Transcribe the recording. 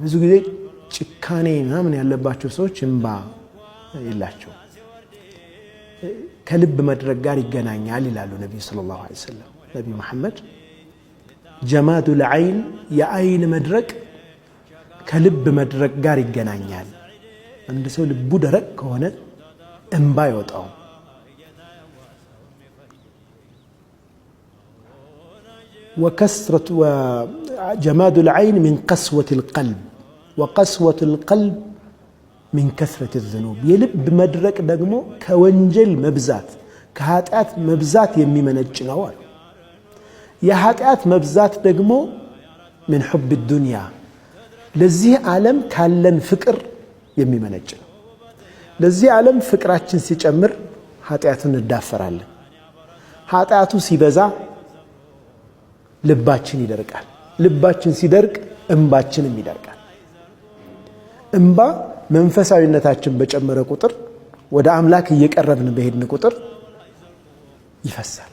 ብዙ ጊዜ ጭካኔ ምናምን ያለባቸው ሰዎች እንባ የላቸው ከልብ መድረቅ ጋር ይገናኛል ይላሉ ነብዩ ሰለላሁ ዐለይሂ ወሰለም። ነብዩ መሐመድ ጀማዱል ዐይን የአይን መድረቅ ከልብ መድረቅ ጋር ይገናኛል። አንድ ሰው ልቡ ደረቅ ከሆነ እንባ ይወጣው። وجماد العين من قسوة القلب وقسوة القلب من كثرة الذنوب يلب مدرك دقمو كونجل مبزات كهاتات مبزات يمي منج نوال يا هاتات مبزات دقمو من حب الدنيا لزيه عالم كالن فكر يمي منج لزيه عالم فكراتشن سيجمر هاتاتن الدافر على هاتاتو سيبزا ልባችን ይደርቃል። ልባችን ሲደርቅ እንባችንም ይደርቃል። እንባ መንፈሳዊነታችን በጨመረ ቁጥር ወደ አምላክ እየቀረብን በሄድን ቁጥር ይፈሳል።